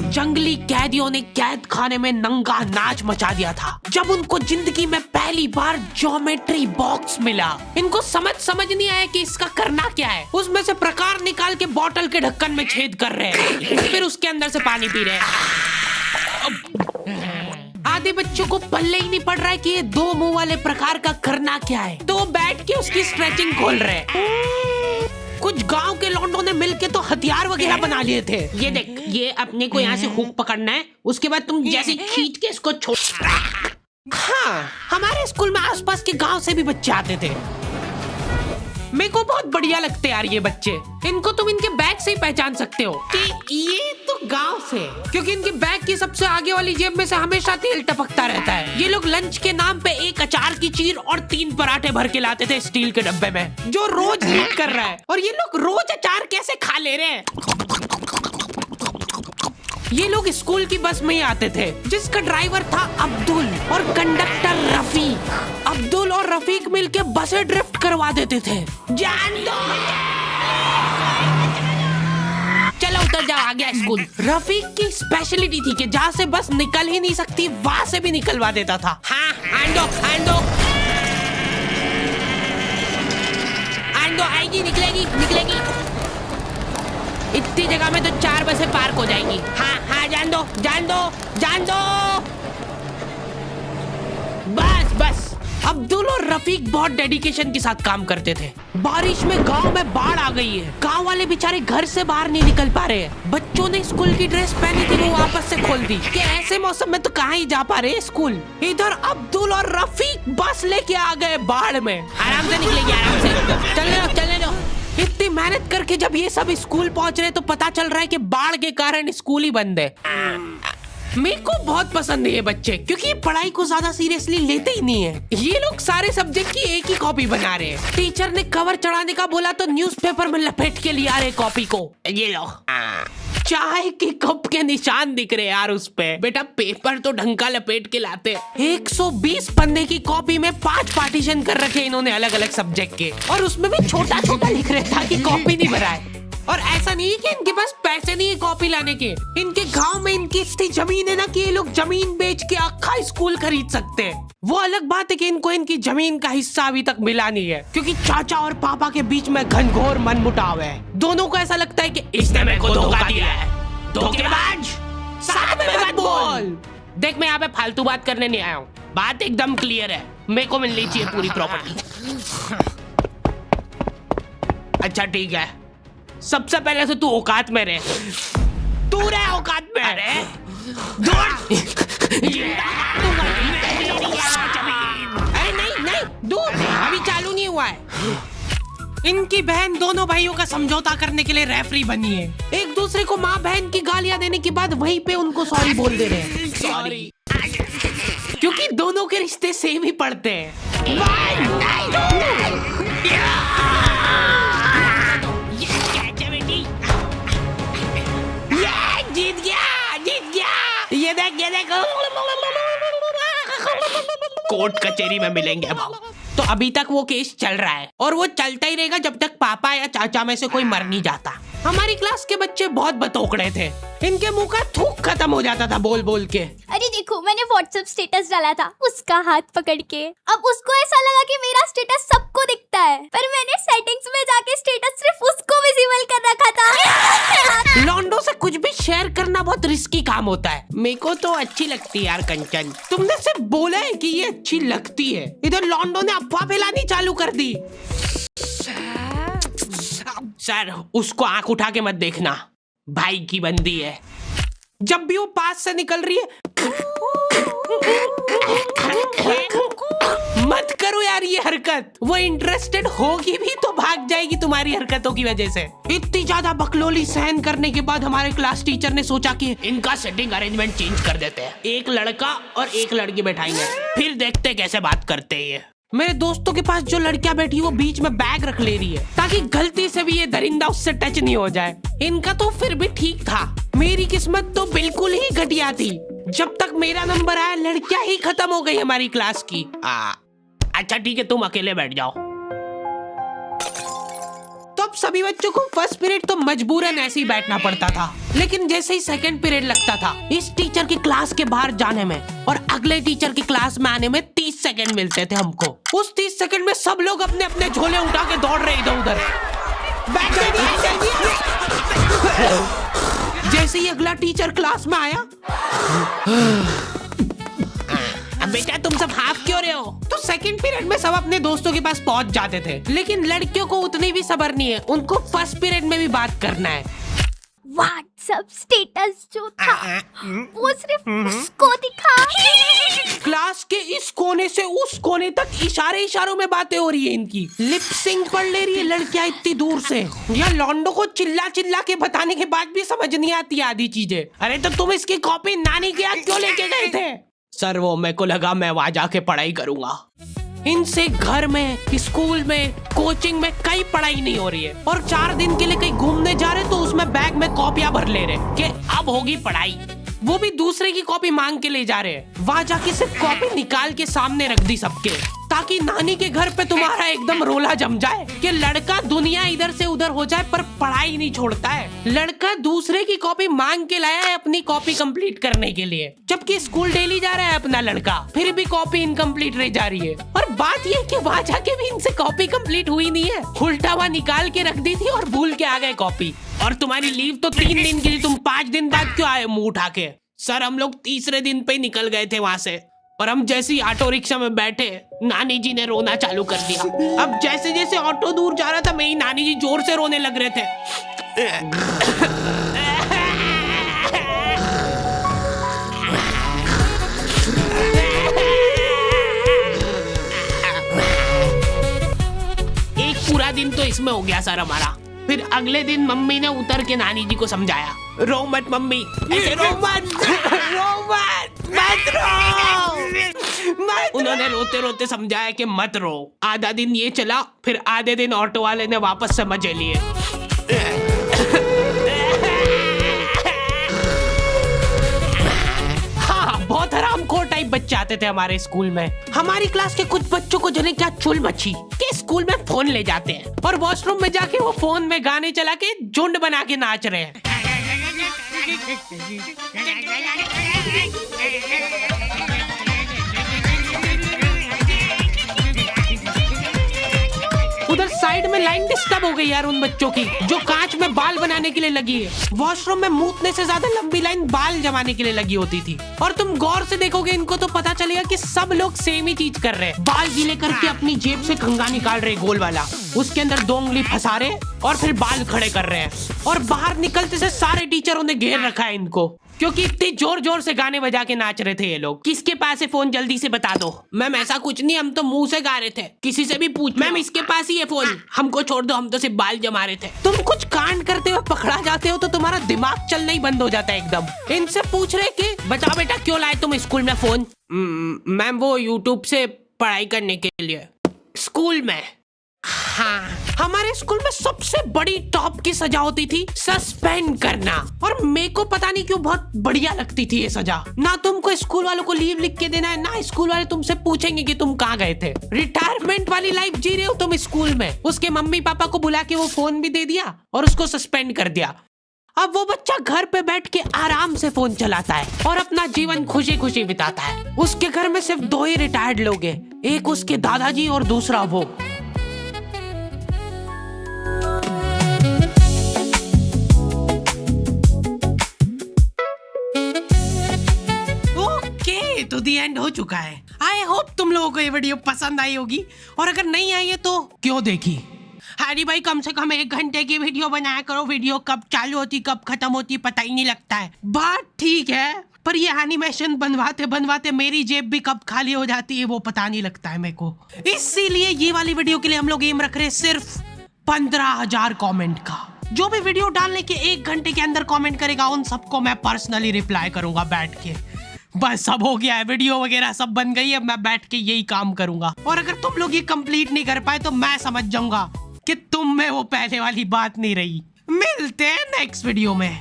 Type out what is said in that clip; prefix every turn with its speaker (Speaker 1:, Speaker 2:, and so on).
Speaker 1: जंगली कैदियों ने कैद खाने में नंगा नाच मचा दिया था जब उनको जिंदगी में पहली बार ज्योमेट्री बॉक्स मिला। इनको समझ नहीं आया कि इसका करना क्या है। उसमें से प्रकार निकाल के बोतल के ढक्कन में छेद कर रहे हैं, फिर उसके अंदर से पानी पी रहे हैं। आधे बच्चों को पल्ले ही नहीं पड़ रहा है कि ये दो मुंह वाले प्रकार का करना क्या है, तो वो बैठ के उसकी स्ट्रेचिंग खोल रहे हैं। कुछ गांव के लौंडों ने मिलके तो हथियार वगैरह बना लिए थे। ये देख, ये अपने को यहाँ से हुक पकड़ना है, उसके बाद तुम जैसे खींच के इसको छोड़। हाँ, हमारे स्कूल में आसपास के गांव से भी बच्चे आते थे। मेरे को बहुत बढ़िया लगते यार ये बच्चे। इनको तुम इनके बैग से ही पहचान सकते हो कि ये तो गांव से, क्योंकि इनके बैग की सबसे आगे वाली जेब में से हमेशा तेल टपकता रहता है। ये लोग लंच के नाम पे एक अचार की चीर और 3 पराठे भर के लाते थे स्टील के डब्बे में, जो रोज लीक कर रहा है। और ये लोग रोज अचार कैसे खा ले रहे हैं। ये लोग स्कूल की बस में ही आते थे, जिसका ड्राइवर था अब्दुल और कंडक्टर रफीक। अब्दुल और रफीक मिलके बसें ड्रिफ्ट करवा देते थे। जान दो, चलो उतर जाओ, आ गया स्कूल। रफीक की स्पेशलिटी थी कि जहाँ से बस निकल ही नहीं सकती वहाँ से भी निकलवा देता था। हाँ, आंदो आएगी, निकलेगी। इतनी जगह में तो 4 बसें पार्क हो जाएंगी। हाँ, जान दो। बस। अब्दुल और रफीक बहुत डेडिकेशन के साथ काम करते थे। बारिश में गांव में बाढ़ आ गई है, गांव वाले बेचारे घर से बाहर नहीं निकल पा रहे हैं। बच्चों ने स्कूल की ड्रेस पहनी थी, वो वापस से खोल दी कि ऐसे मौसम में तो कहाँ ही जा पा रहे स्कूल। इधर अब्दुल और रफीक बस लेके आ गए बाढ़ में। आराम से निकलेगी, आराम से चलने दो। इतनी मेहनत करके जब ये सब स्कूल पहुंच रहे तो पता चल रहा है कि बाढ़ के कारण स्कूल ही बंद है। मेरे को बहुत पसंद है ये बच्चे, क्योंकि ये पढ़ाई को ज्यादा सीरियसली लेते ही नहीं है। ये लोग सारे सब्जेक्ट की एक ही कॉपी बना रहे हैं। टीचर ने कवर चढ़ाने का बोला तो न्यूज़पेपर में लपेट के लिया रहे कॉपी को। ये लो, चाय के कप के निशान दिख रहे यार उस पे। बेटा पेपर तो ढंग का लपेट के लाते। 120 पन्ने की कॉपी में 5 पार्टीशन कर रखे इन्होंने अलग अलग सब्जेक्ट के, और उसमें भी छोटा लिख रहे ताकि कॉपी नहीं भराए। और ऐसा नहीं है कि इनके पास पैसे नहीं है कॉपी लाने के। इनके गांव में इनकी इतनी जमीन है ना कि ये लोग जमीन बेच के अक्खा स्कूल खरीद सकते हैं। वो अलग बात है कि इनको इनकी जमीन का हिस्सा अभी तक मिला नहीं है, क्योंकि चाचा और पापा के बीच में घनघोर मनमुटाव है। दोनों को ऐसा लगता है कि इसने मेरे को धोखा दिया है। धोखेबाज, साथ में मत बोल। देख, मैं यहाँ पे फालतू बात करने नहीं आया हूँ, बात एकदम क्लियर है। मेरे को मिलनी चाहिए पूरी प्रॉपर्टी। अच्छा ठीक है, सबसे पहले तो तू औकात में रहे। तू रहे औकात में। अरे नहीं, दूर, अभी चालू नहीं हुआ है। इनकी बहन दोनों भाइयों का समझौता करने के लिए रेफरी बनी है। एक दूसरे को माँ बहन की गालियां देने के बाद वहीं पे उनको सॉरी बोल दे रहे हैं। सॉरी, क्योंकि दोनों के रिश्ते सेम ही पड़ते हैं। जीत गया। ये देख कोर्ट कचहरी में मिलेंगे अब। तो अभी तक वो केस चल रहा है और वो चलता ही रहेगा जब तक पापा या चाचा में से कोई मर नहीं जाता। हमारी क्लास के बच्चे बहुत बतौकड़े थे। इनके मुंह का थूक खत्म हो जाता था बोल के।
Speaker 2: अरे देखो, मैंने व्हाट्सएप स्टेटस डाला था उसका हाथ पकड़ के। अब उसको ऐसा लगा कि मेरा स्टेटस सबको दिखता है, पर मैंने सेटिंग्स में जाके स्टेटस सिर्फ उसको विजिबल कर रखा था।
Speaker 1: लॉन्डो से कुछ भी शेयर करना बहुत रिस्की काम होता है। मेरे को तो अच्छी लगती है यार कंचन। तुमने सिर्फ बोला है कि ये अच्छी लगती है, इधर लॉन्डो ने अफवाह फैलानी चालू कर दी। सर, उसको आंख उठा के मत देखना, भाई की बंदी है। जब भी वो पास से निकल रही है मत करो यार ये हरकत। वो इंटरेस्टेड होगी भी तो भाग जाएगी तुम्हारी हरकतों की वजह से। इतनी ज्यादा बकलोली सहन करने के बाद हमारे क्लास टीचर ने सोचा कि इनका सेटिंग अरेंजमेंट चेंज कर देते हैं। एक लड़का और एक लड़की बैठाएंगे, फिर देखते कैसे बात करते हैं ये। मेरे दोस्तों के पास जो लड़कियां बैठी वो बीच में बैग रख ले रही है ताकि गलती से भी ये दरिंदा उससे टच नहीं हो जाए। इनका तो फिर भी ठीक था, मेरी किस्मत तो बिल्कुल ही घटिया थी। जब तक मेरा नंबर आया लड़कियां ही खत्म हो गई हमारी क्लास की। अच्छा ठीक है, तुम अकेले बैठ जाओ। तो अब सभी बच्चों को फर्स्ट पीरियड तो मजबूरन ऐसे ही बैठना पड़ता था, लेकिन जैसे ही सेकंड पीरियड लगता था, इस टीचर की क्लास के बाहर जाने में और अगले टीचर की क्लास में आने में 30 सेकंड मिलते थे हमको। उस 30 सेकंड में सब लोग अपने अपने झोले उठा के दौड़ रहे इधर उधर। जैसे ही अगला टीचर क्लास में आया, अब बेटा तुम सब हाफ क्यों रहे हो, तो सेकंड पीरियड में सब अपने दोस्तों के पास पहुंच जाते थे। लेकिन लड़कियों को उतनी भी सब्र नहीं है, उनको फर्स्ट पीरियड में भी बात करना है।
Speaker 2: व्हाट्सएप स्टेटस जो था वो सिर्फ उसको दिखा।
Speaker 1: क्लास के इस कोने से उस कोने तक इशारों में बातें हो रही है इनकी। लिप सिंक पढ़ ले रही है लड़कियां इतनी दूर से। या लॉन्डो को चिल्ला चिल्ला के बताने के बाद भी समझ नहीं आती आधी चीजें। अरे तो तुम इसकी कॉपी नानी के यहाँ क्यों लेके गए थे? सर वो मेरे को लगा मैं वहां जाके पढ़ाई करूंगा। इनसे घर में, स्कूल में, कोचिंग में कई पढ़ाई नहीं हो रही है, और 4 दिन के लिए कहीं घूमने जा रहे तो उसमें बैग में कॉपियां भर ले रहे कि अब होगी पढ़ाई। वो भी दूसरे की कॉपी मांग के ले जा रहे हैं। वहां जाके सिर्फ कॉपी निकाल के सामने रख दी सबके, ताकि नानी के घर पे तुम्हारा एकदम रोला जम जाए कि लड़का दुनिया इधर से उधर हो जाए पर पढ़ाई नहीं छोड़ता है। लड़का दूसरे की कॉपी मांग के लाया है अपनी कॉपी कंप्लीट करने के लिए, जबकि स्कूल डेली जा रहा है अपना लड़का, फिर भी कॉपी इनकम्प्लीट रह जा रही है। और बात ये कि वहां जाके भी इनसे कॉपी कंप्लीट हुई नहीं है, उल्टा वहां निकाल के रख दी थी और भूल के आ गए कॉपी। और तुम्हारी लीव तो 3 दिन की थी, तुम 5 दिन बाद क्यों आए मुंह उठा के? सर हम लोग तीसरे दिन पे ही निकल गए थे वहां से, और हम जैसे ही ऑटो रिक्शा में बैठे नानी जी ने रोना चालू कर दिया। अब जैसे जैसे ऑटो दूर जा रहा था मेरी नानी जी जोर से रोने लग रहे थे। एक पूरा दिन तो इसमें हो गया सर हमारा। फिर अगले दिन मम्मी ने उतर के नानी जी को समझाया, रो मत मम्मी, ऐसे रो मत, मत रो। उन्होंने रोते रोते समझाया कि मत रो। आधा दिन ये चला, फिर आधे दिन ऑटो वाले ने वापस से मजे लिए। हाँ, बहुत हरामखोर टाइप बच्चे आते थे हमारे स्कूल में। हमारी क्लास के कुछ बच्चों को जने क्या चुल मची कि स्कूल में फोन ले जाते हैं और वॉशरूम में जाके वो फोन में गाने चला के झुंड बना के नाच रहे हैं। उधर साइड में लाइन डिस्टर्ब हो गई यार उन बच्चों की जो कांच में बाल बनाने के लिए लगी है। वॉशरूम में मूतने से ज्यादा लंबी लाइन बाल जमाने के लिए लगी होती थी। और तुम गौर से देखोगे इनको तो पता चलेगा कि सब लोग सेम ही चीज कर रहे हैं। बाल गीले करके अपनी जेब से कंघा निकाल रहे गोल वाला, उसके अंदर 2 उंगली फंसा रहे और फिर बाल खड़े कर रहे हैं। और बाहर निकलते से सारे टीचरों ने घेर रखा है इनको, क्योंकि इतने जोर जोर से गाने बजा के नाच रहे थे ये लोग। किसके पास है फोन, जल्दी से बता दो। मैम ऐसा कुछ नहीं, हम तो मुंह से गा रहे थे। किसी से भी पूछ, मैम इसके पास ही है फोन, हमको छोड़ दो, हम तो सिर्फ बाल जमा रहे थे। तुम कुछ कांड करते हुए पकड़ा जाते हो तो तुम्हारा दिमाग चलना ही बंद हो जाता है एकदम। इनसे पूछ रहे कि बताओ बेटा क्यों लाए तुम स्कूल में फोन? मैम वो यूट्यूब से पढ़ाई करने के लिए। स्कूल में? हाँ, हमारे स्कूल में सबसे बड़ी टॉप की सजा होती थी सस्पेंड करना, और मेरे को पता नहीं क्यों बहुत बढ़िया लगती थी ये सजा। ना तुमको स्कूल वालों को लीव लिख के देना है, ना स्कूल वाले तुमसे पूछेंगे कि तुम कहाँ गए थे। रिटायरमेंट वाली लाइफ जी रहे हो तुम स्कूल में। उसके मम्मी पापा को बुला के वो फोन भी दे दिया और उसको सस्पेंड कर दिया। अब वो बच्चा घर पे बैठ के आराम से फोन चलाता है और अपना जीवन खुशी खुशी बिताता है। उसके घर में सिर्फ 2 ही रिटायर्ड लोग हैं, एक उसके दादाजी और दूसरा वो। तो दी एंड हो चुका है। आई होप तुम लोगों को ये वीडियो पसंद आई होगी, और अगर नहीं आई है तो क्यों देखी। हैरी भाई कम से कम 1 घंटे की वीडियो बनाया करो, वीडियो कब चालू होती कब खत्म होती पता ही नहीं लगता है। बात ठीक है, पर ये एनिमेशन बनवाते बनवाते मेरी जेब भी कब खाली हो जाती है वो पता नहीं लगता है मेरे को। इसीलिए ये वाली वीडियो के लिए हम लोग एम रख रहे हैं सिर्फ 15,000 कमेंट का। जो भी वीडियो डालने के 1 घंटे के अंदर कमेंट करेगा उन सबको मैं पर्सनली रिप्लाई करूंगा बैठ के। बस सब हो गया है, वीडियो वगैरह सब बन गई है, मैं बैठ के यही काम करूंगा। और अगर तुम लोग ये कंप्लीट नहीं कर पाए तो मैं समझ जाऊंगा कि तुम में वो पहले वाली बात नहीं रही। मिलते हैं नेक्स्ट वीडियो में।